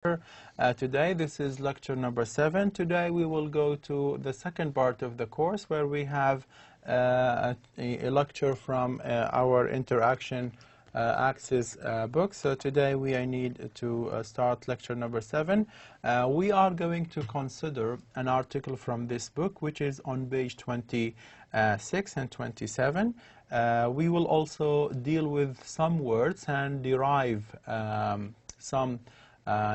Today. This is lecture number 7. Today we will go to the second part of the course where we have a lecture from our interaction axis book. So today we need to start lecture number 7. We are going to consider an article from this book which is on page 26 and 27. We will also deal with some words and derive some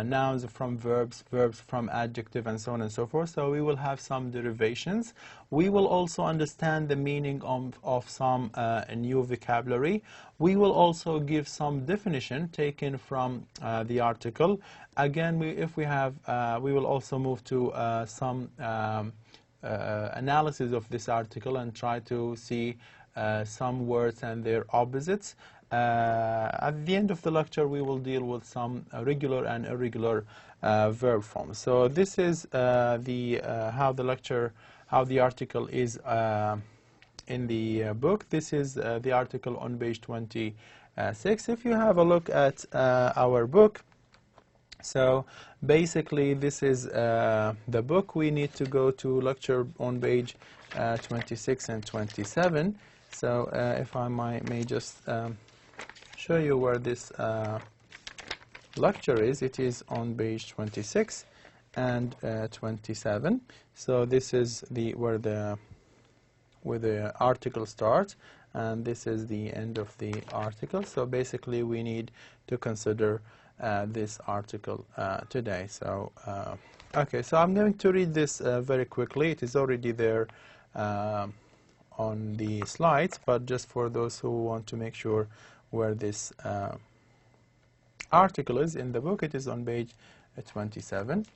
nouns from verbs, verbs from adjective, and so on and so forth. So we will have some derivations. We will also understand the meaning of some new vocabulary. We will also give some definition taken from the article. Again, if we have, we will also move to some analysis of this article and try to see some words and their opposites. At the end of the lecture, we will deal with some regular and irregular verb forms. So this is how the article is in the book. This is the article on page 26. If you have a look at our book, so basically this is the book. We need to go to lecture on page 26 and 27. So if I may just show you where this lecture is. It is on page 26 and 27. So this is where the article starts, and this is the end of the article. So basically we need to consider this article today. So okay, so I'm going to read this very quickly. It is already there on the slides, but just for those who want to make sure where this article is in the book, it is on page 27.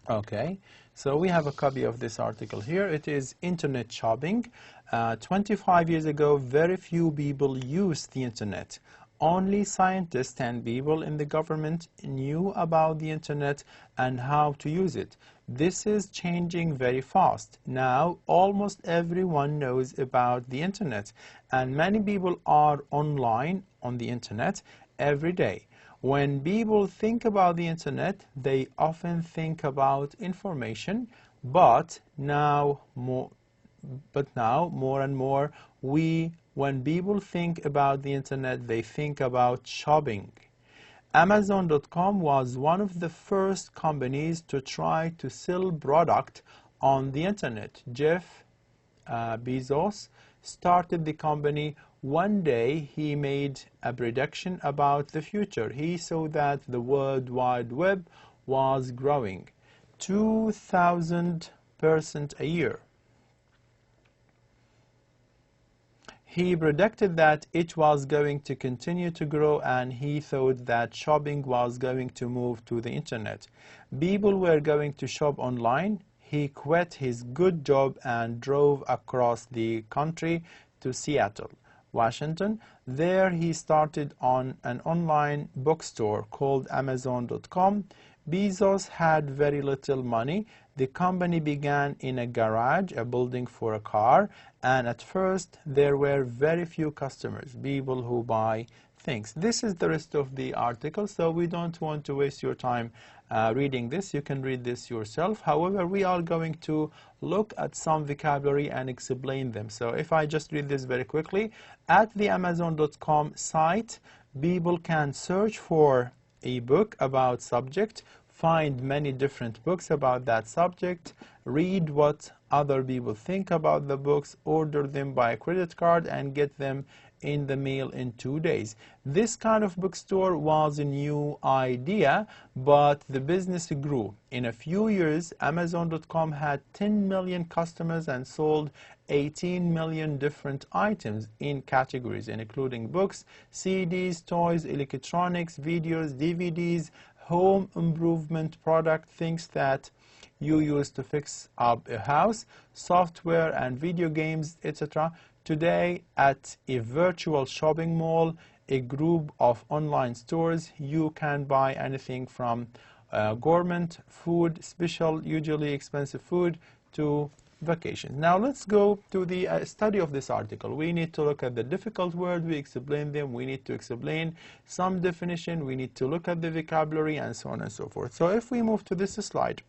Okay, so we have a copy of this article here. It is internet shopping. 25 years ago, very few people used the internet. Only scientists and people in the government knew about the internet and how to use it. This is changing very fast. Now, almost everyone knows about the internet, and many people are online on the internet every day. When people think about the internet, they often think about information, but now more and more, when people think about the internet, they think about shopping. Amazon.com was one of the first companies to try to sell product on the internet. Jeff Bezos started the company. One day he made a prediction about the future. He saw that the World Wide Web was growing 2,000% a year. He predicted that it was going to continue to grow, and he thought that shopping was going to move to the internet. People were going to shop online. He quit his good job and drove across the country to Seattle, Washington. There he started on an online bookstore called Amazon.com. Bezos had very little money. The company began in a garage, a building for a car, and at first there were very few customers, people who buy things. This is the rest of the article, so we don't want to waste your time reading this. You can read this yourself. However, we are going to look at some vocabulary and explain them. So if I just read this very quickly, at the Amazon.com site, people can search for a book about subject, find many different books about that subject, read what other people think about the books, order them by credit card, and get them in the mail in 2 days. This kind of bookstore was a new idea, but the business grew. In a few years, Amazon.com had 10 million customers and sold 18 million different items in categories, including books, CDs, toys, electronics, videos, DVDs, home improvement product, things that you use to fix up a house, software and video games, etc. Today, at a virtual shopping mall, a group of online stores, you can buy anything from gourmet food, special, usually expensive food, to vacations. Now let's go to the study of this article. We need to look at the difficult word, we explain them, we need to explain some definition, we need to look at the vocabulary, and so on and so forth. So if we move to this slide,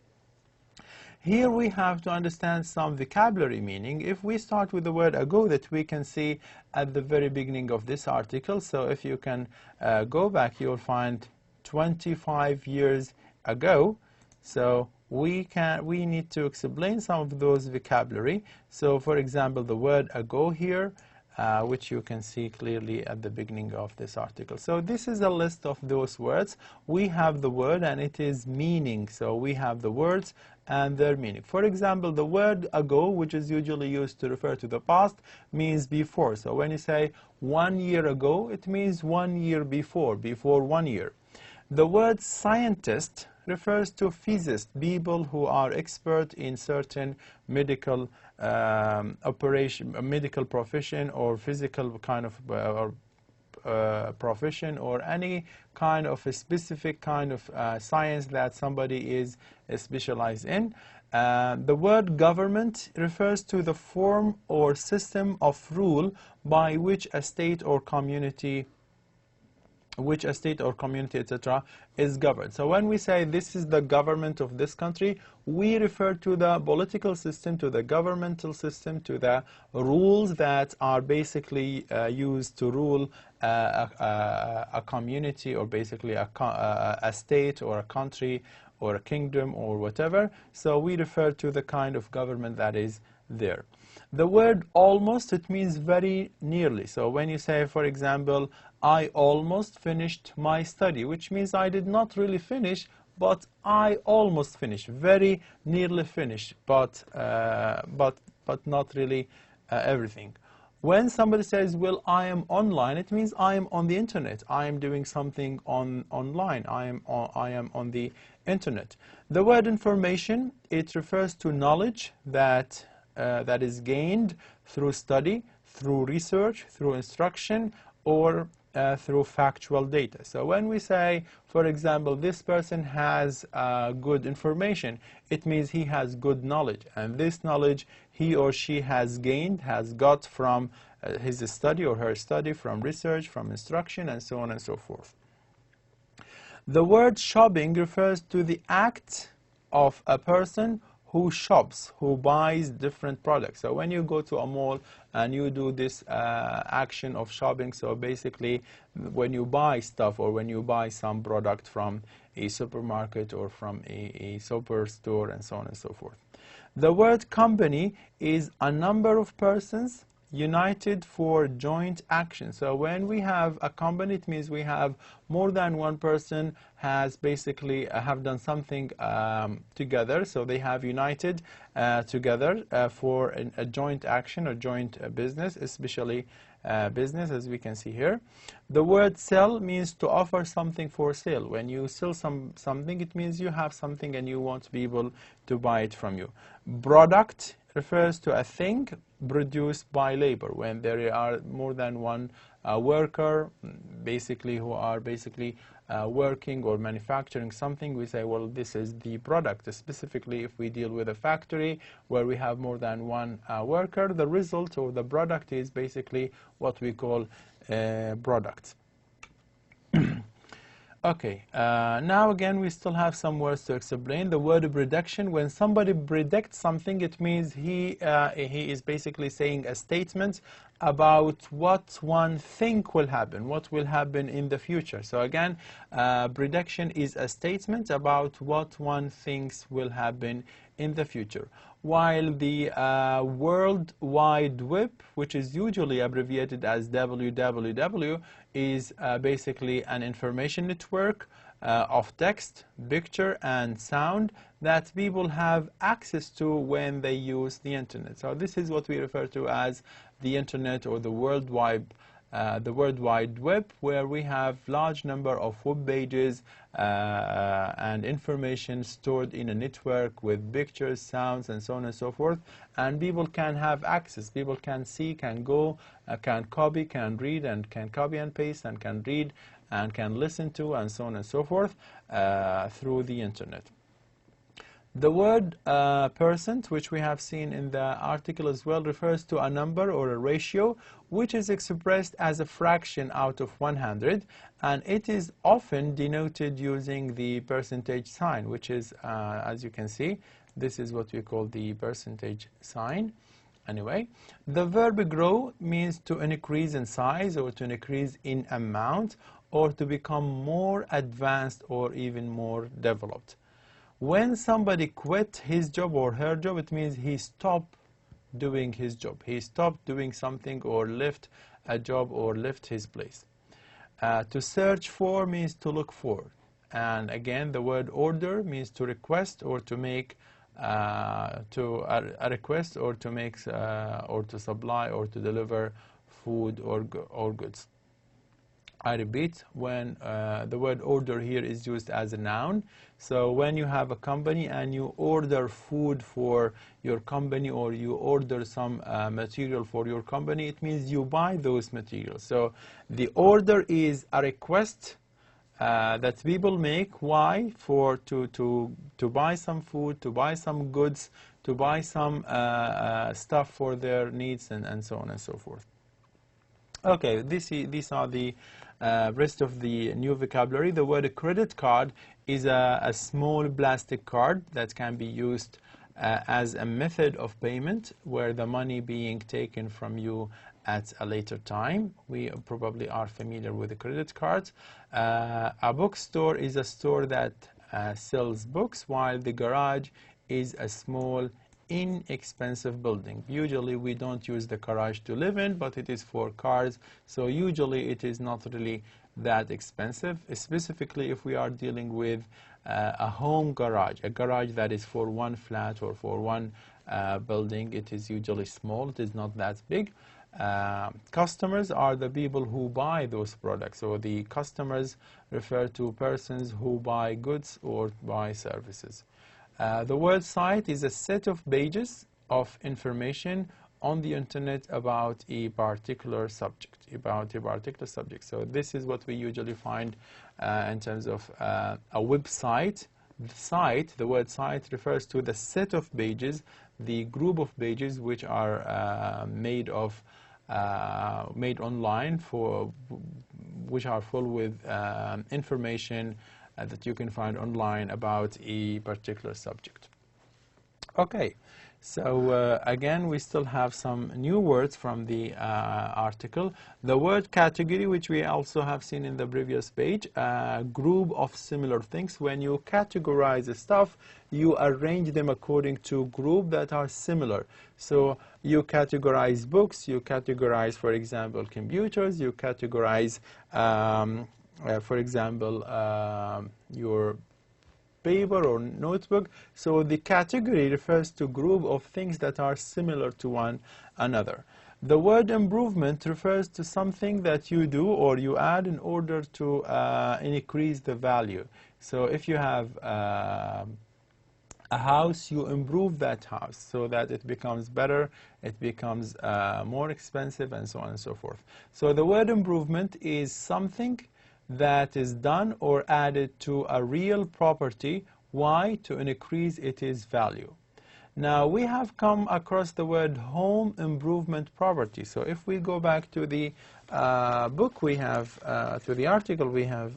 here we have to understand some vocabulary meaning. If we start with the word ago that we can see at the very beginning of this article, so if you can go back, you'll find 25 years ago. So we need to explain some of those vocabulary. So for example, the word ago here, which you can see clearly at the beginning of this article. So this is a list of those words. We have the word and it is meaning. So we have the words and their meaning. For example, the word ago, which is usually used to refer to the past, means before. So when you say 1 year ago, it means 1 year before 1 year. The word scientist refers to physicists, people who are expert in certain medical medical profession or physical kind of profession, or any kind of a specific kind of science that somebody is specialized in. The word government refers to the form or system of rule by which a state or community etc. is governed. So when we say this is the government of this country, we refer to the political system, to the governmental system, to the rules that are basically used to rule a community, or basically a state or a country or a kingdom or whatever. So we refer to the kind of government that is there. The word almost, it means very nearly. So when you say, for example, I almost finished my study, which means I did not really finish, but I almost finished, very nearly finished, but not really everything. When somebody says, well, I am online, it means I am on the internet. I am doing something online. I am on the internet. The word information, it refers to knowledge that is gained through study, through research, through instruction, or through factual data. So when we say, for example, this person has good information, it means he has good knowledge, and this knowledge he or she has gained, has got from his study or her study, from research, from instruction, and so on and so forth. The word shopping refers to the act of a person who shops, who buys different products. So when you go to a mall and you do this action of shopping, so basically when you buy stuff or when you buy some product from a supermarket or from a superstore and so on and so forth. The word company is a number of persons united for joint action. So when we have a company, it means we have more than one person has basically have done something together. So they have united together for a joint action or joint business, especially business, as we can see here. The word sell means to offer something for sale. When you sell something, it means you have something and you want people to buy it from you. Product refers to a thing produced by labor. When there are more than one worker basically who are working or manufacturing something, we say, well, this is the product. Specifically, if we deal with a factory where we have more than one worker, the result or the product is basically what we call product. Okay, now again we still have some words to explain. The word prediction, when somebody predicts something, it means he is basically saying a statement about what one think will happen, what will happen in the future. So again, prediction is a statement about what one thinks will happen in the future. While the World Wide Web, which is usually abbreviated as WWW, is basically an information network of text, picture, and sound that people have access to when they use the internet. So this is what we refer to as the internet or the World Wide Web, where we have large number of web pages and information stored in a network with pictures, sounds, and so on and so forth, and people can have access. People can see, can go, can copy, can read, and can copy and paste, and can read and can listen to, and so on and so forth through the internet. The word percent, which we have seen in the article as well, refers to a number or a ratio which is expressed as a fraction out of 100, and it is often denoted using the percentage sign, which is, as you can see, this is what we call the percentage sign. Anyway, the verb grow means to increase in size or to increase in amount or to become more advanced or even more developed. When somebody quit his job or her job, it means he stopped doing his job. He stopped doing something or left a job or left his place. To search for means to look for. And again, the word order means to request or to make a request or to make or to supply or to deliver food or goods. I repeat, when the word order here is used as a noun. So when you have a company and you order food for your company or you order some material for your company, it means you buy those materials. So the order is a request that people make. Why? To buy some food, to buy some goods, to buy some stuff for their needs, and so on and so forth. Okay, these are the rest of the new vocabulary. The word credit card is a small plastic card that can be used as a method of payment where the money being taken from you at a later time. We probably are familiar with the credit cards. A bookstore is a store that sells books, while the garage is a small inexpensive building. Usually we don't use the garage to live in, but it is for cars, so usually it is not really that expensive, specifically if we are dealing with a home garage, a garage that is for one flat or for one building. It is usually small, it is not that big. Customers are the people who buy those products, so the customers refer to persons who buy goods or buy services. The word site is a set of pages of information on the internet about a particular subject, So this is what we usually find in terms of a website. The word site refers to the set of pages, the group of pages which are made online, which are full with information that you can find online about a particular subject. Okay, so again, we still have some new words from the article. The word category, which we also have seen in the previous page, a group of similar things. When you categorize stuff, you arrange them according to groups that are similar. So you categorize books, you categorize, for example, computers, you categorize for example, your paper or notebook. So the category refers to a group of things that are similar to one another. The word improvement refers to something that you do or you add in order to increase the value. So if you have a house, you improve that house so that it becomes better, it becomes more expensive, and so on and so forth. So the word improvement is something that is done or added to a real property. Why? To increase its value. Now we have come across the word home improvement property. So if we go back to the book we have, to the article we have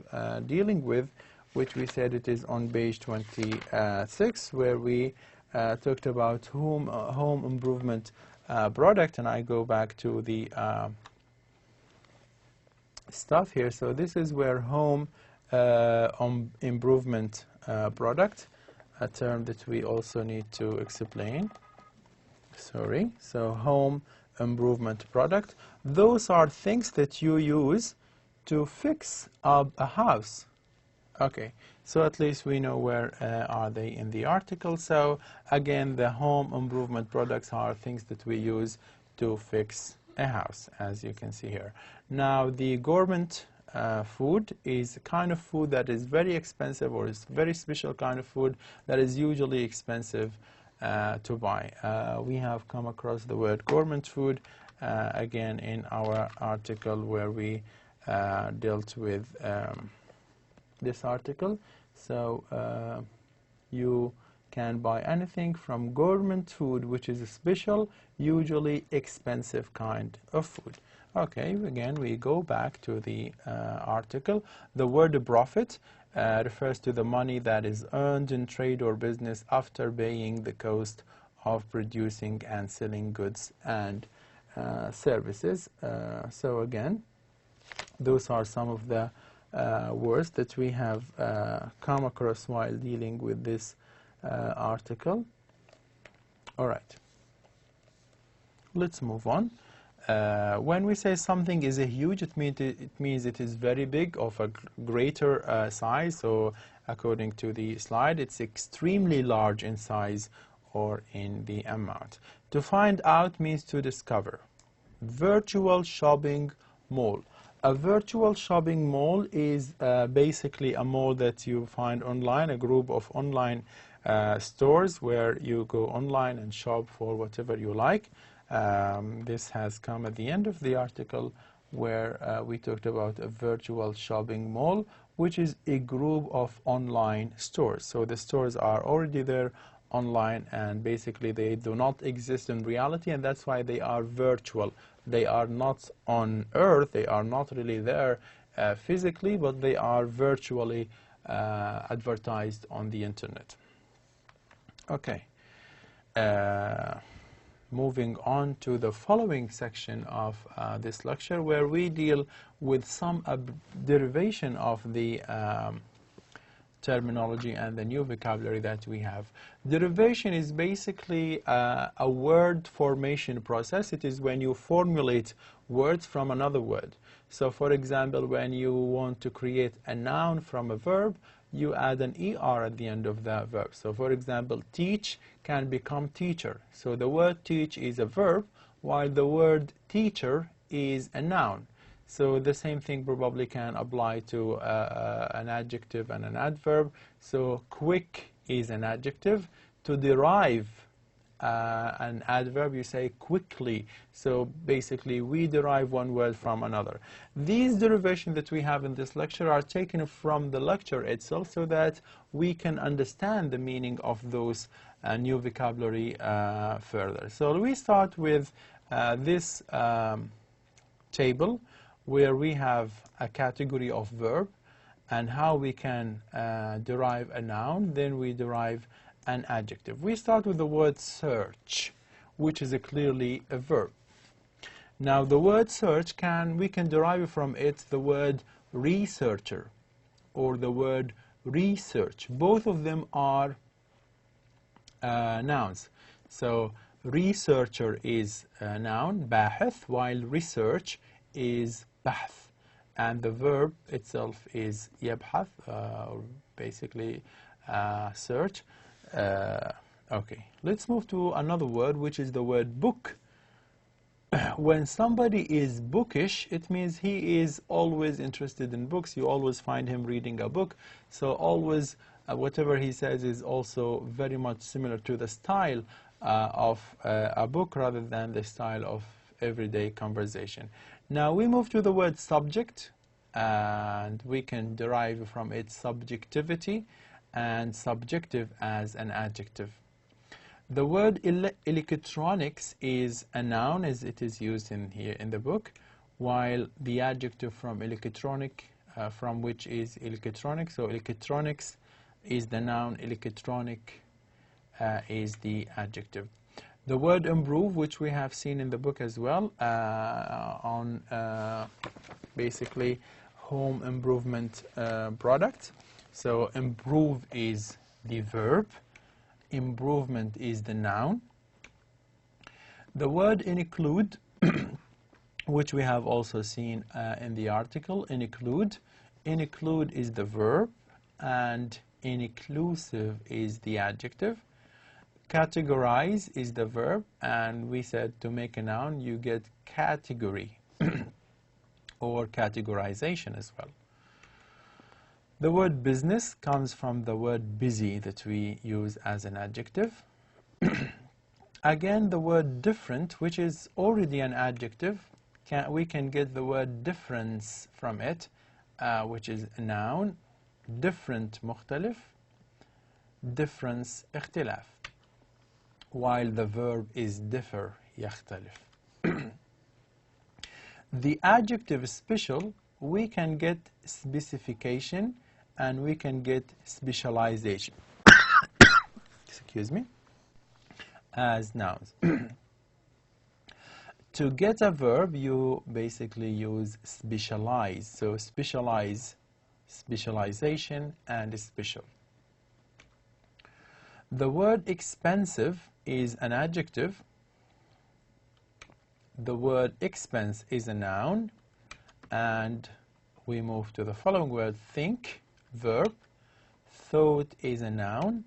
dealing with, which we said it is on page 26, where we talked about home improvement product, and I go back to the stuff here. So this is where home improvement product, a term that we also need to explain. Sorry. So home improvement product. Those are things that you use to fix up a house. Okay. So at least we know where are they in the article. So again, the home improvement products are things that we use to fix a house, as you can see here. Now the gourmet food is a kind of food that is very expensive, or is very special kind of food that is usually expensive to buy. We have come across the word gourmet food again in our article where we dealt with this article. So you can buy anything from government food, which is a special, usually expensive kind of food. Okay, again, we go back to the article. The word profit refers to the money that is earned in trade or business after paying the cost of producing and selling goods and services. So again, those are some of the words that we have come across while dealing with this article. All right, let's move on. When we say something is a huge, it means it is very big, of a greater size. So according to the slide, it's extremely large in size or in the amount. To find out means to discover. Virtual shopping mall. A virtual shopping mall is basically a mall that you find online, a group of online stores where you go online and shop for whatever you like. This has come at the end of the article where we talked about a virtual shopping mall, which is a group of online stores. So the stores are already there online, and basically they do not exist in reality, and that's why they are virtual. They are not on earth, they are not really there physically, but they are virtually advertised on the internet. Okay. Moving on to the following section of this lecture, where we deal with some derivation of the terminology and the new vocabulary that we have. Derivation is basically a word formation process. It is when you formulate words from another word. So for example, when you want to create a noun from a verb, you add an ER at the end of the verb. So for example, teach can become teacher. So the word teach is a verb, while the word teacher is a noun. So the same thing probably can apply to an adjective and an adverb. So quick is an adjective. To derive an adverb, you say quickly. So basically, we derive one word from another. These derivations that we have in this lecture are taken from the lecture itself so that we can understand the meaning of those new vocabulary further. So we start with this table, where we have a category of verb and how we can derive a noun. Then we derive an adjective. We start with the word search, which is clearly a verb. Now the word search, we can derive from it the word researcher or the word research. Both of them are nouns. So researcher is a noun, باحث, while research is بحث, and the verb itself is يبحث, basically search. Okay, let's move to another word, which is the word book. When somebody is bookish, it means he is always interested in books. You always find him reading a book. So always whatever he says is also very much similar to the style of a book rather than the style of everyday conversation. Now we move to the word subject, and we can derive from its subjectivity and subjective as an adjective. The word electronics is a noun as it is used in here in the book, while the adjective from electronic, from which is electronic. So electronics is the noun, electronic is the adjective. The word improve, which we have seen in the book as well, on basically home improvement products. So improve is the verb, improvement is the noun. The word include, which we have also seen in the article, include is the verb, and inclusive is the adjective. Categorize is the verb, and we said to make a noun you get category or categorization as well. The word business comes from the word busy that we use as an adjective. Again, the word different, which is already an adjective, we can get the word difference from it, which is a noun. Different, مختلف. difference اختلاف, while the verb is differ يختلف. The adjective special, we can get specification and we can get specialization. Excuse me. As nouns. To get a verb, you basically use specialize. So specialize, specialization, and special. The word expensive is an adjective. The word expense is a noun. And we move to the following word, think, verb. Thought is a noun.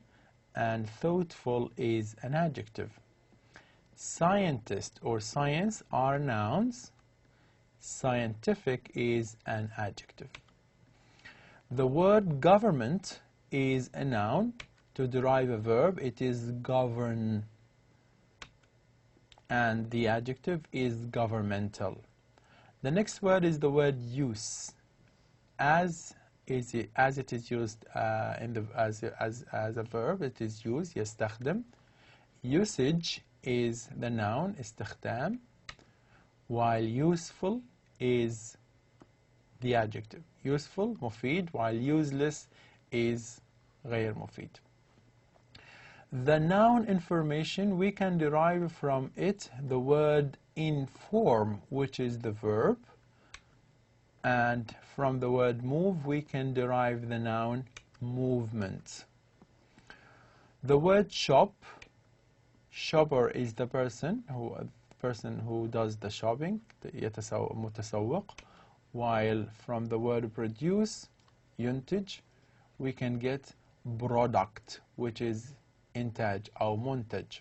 And thoughtful is an adjective. Scientist or science are nouns. Scientific is an adjective. The word government is a noun. To derive a verb, it is govern. And the adjective is governmental. The next word is the word use. As it is used as a verb, it is used, يستخدم. Usage is the noun, استخدام, while useful is the adjective. Useful, مفيد, while useless is غير مفيد. The noun information, we can derive from it the word inform, which is the verb. And from the word move, we can derive the noun movement. The word shop, shopper is the person who does the shopping, متسوق. While from the word produce, ينتج, we can get product, which is إنتاج أو منتج.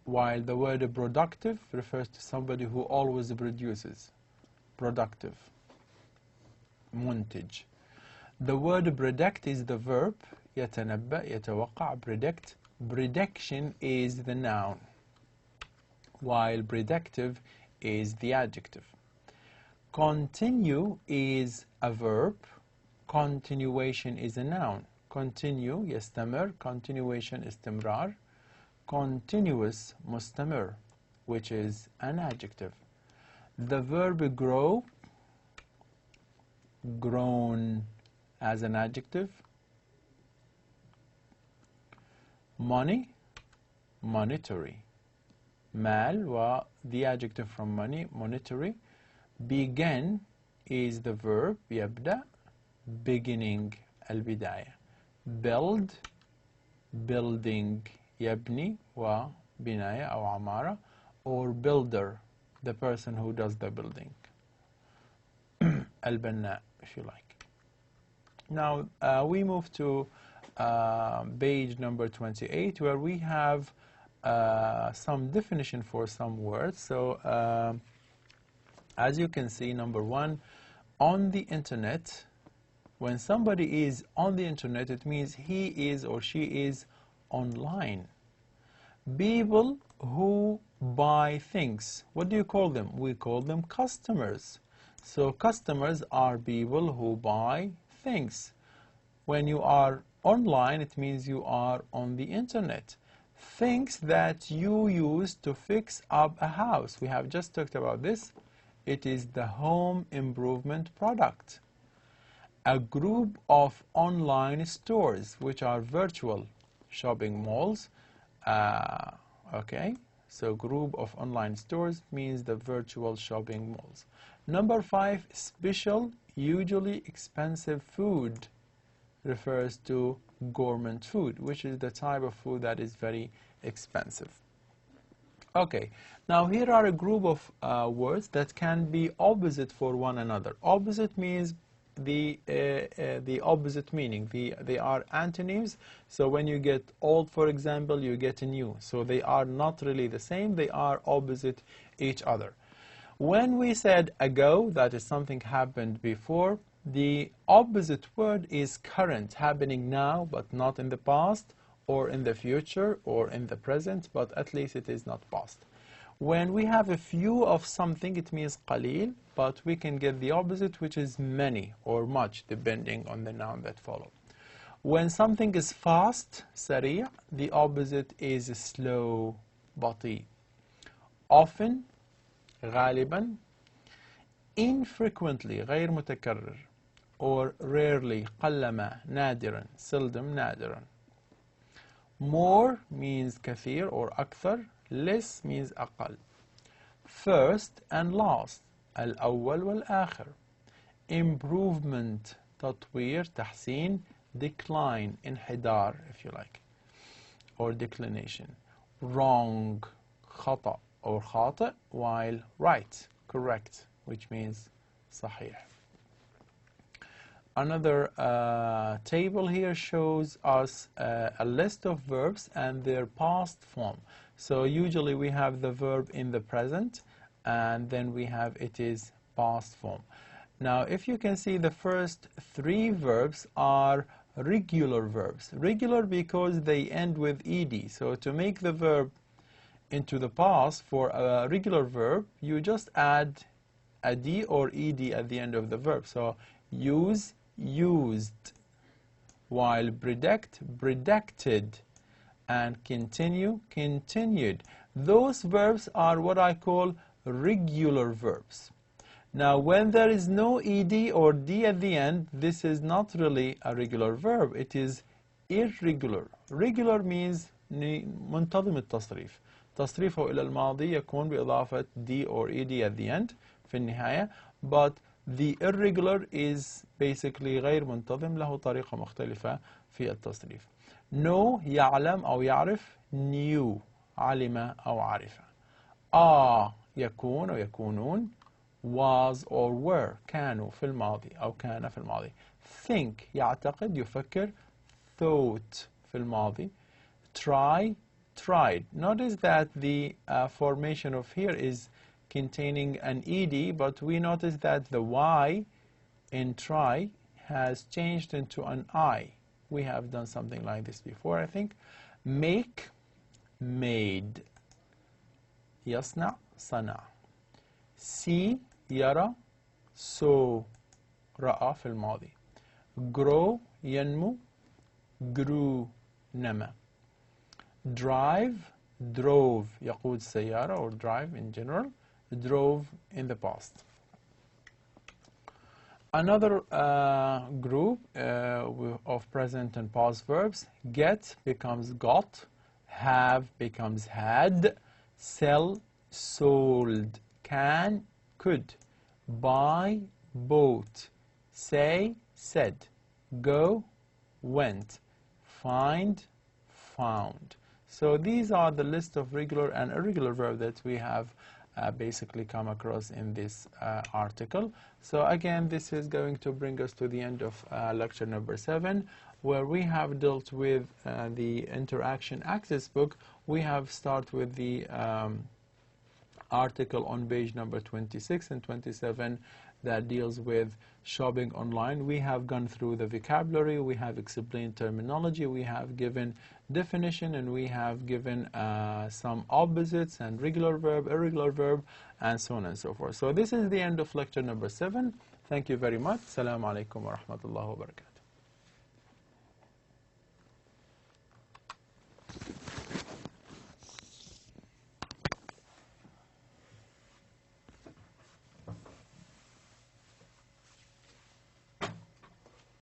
While the word productive refers to somebody who always produces, productive. منتج. The word predict is the verb. يتنبأ, يتوقع, predict. Prediction is the noun, while predictive is the adjective. Continue is a verb. Continuation is a noun. Continue, يستمر. Continuation, استمرار. Continuous, مستمر, which is an adjective. The verb grow, grown as an adjective. Money, monetary. مال, the adjective from money, monetary. Begin is the verb, يبدأ. Beginning, البداية. Build, building, يبني, وبناية أو عمارة. Or builder, the person who does the building. البناء, if you like. Now we move to page number 28, where we have some definition for some words. So as you can see, number one, on the internet. When somebody is on the internet, it means he is or she is online. People who buy things, what do you call them? We call them customers. So customers are people who buy things. When you are online, it means you are on the internet. Things that you use to fix up a house. We have just talked about this. It is the home improvement product. A group of online stores, which are virtual shopping malls. Okay, so group of online stores means the virtual shopping malls. Number 5, special, usually expensive food refers to gourmet food, which is the type of food that is very expensive. Okay, now here are a group of words that can be opposite for one another. Opposite means the opposite meaning. They are antonyms. So when you get old, for example, you get new. So they are not really the same. They are opposite each other. When we said ago, that is something happened before, the opposite word is current, happening now, but not in the past, or in the future, or in the present, but at least it is not past. When we have a few of something, it means qalil, but we can get the opposite, which is many or much, depending on the noun that follow. When something is fast, سريع, the opposite is slow, بطيء. Often, غالبا. Infrequently, غير متكرر. Or rarely, قلما, نادرا, seldom, نادرا. More means كثير or أكثر. Less means أقل. First and last, الأول والآخر. Improvement, تطوير, تحسين. Decline, انحدار, if you like, or declination. Wrong, خطأ or خاطئ, while right, correct, which means صحيح. Another table here shows us a list of verbs and their past form. So usually we have the verb in the present, and then we have it is past form. Now, if you can see, the first three verbs are regular verbs. Regular because they end with ed. So to make the verb into the past for a regular verb, you just add a d or ed at the end of the verb. So use, used, while predict, predicted, and continue, continued. Those verbs are what I call regular verbs. Now, when there is no ed or d at the end, this is not really a regular verb. It is irregular. Regular means منتظم التصريف. تصريفه إلى الماضي يكون بإضافة d or ed at the end في النهاية. But the irregular is basically غير منتظم, له طريقة مختلفة في التصريف. Know, يعلم أو يعرف. Knew, علم أو عرف. يكون أو يكونون. Was or were, كانوا في الماضي أو كان في الماضي. Think, يعتقد, يفكر. Thought في الماضي. Try, tried. Notice that the formation of here is containing an ed, but we notice that the y in try has changed into an I. We have done something like this before, I think. Make, made. يصنع, صنع. See, يرى. saw, رأى في الماضي. grow, ينمو. grew, نما. drive, drove, يقود السيارة, or drive in general. drove in the past. Another group of present and past verbs. Get becomes got. Have becomes had. Sell, sold. Can, could. Buy, bought. Say, said. Go, went. Find, found. So these are the list of regular and irregular verbs that we have basically come across in this article. So again, this is going to bring us to the end of lecture number 7, where we have dealt with the interaction access book. We have started with the article on page number 26 and 27 that deals with shopping online. We have gone through the vocabulary, we have explained terminology, we have given definition, and we have given some opposites and regular verb, irregular verb, and so on and so forth. So this is the end of lecture number 7. Thank you very much. Assalamu alaikum wa rahmatullahi wa barakatuh.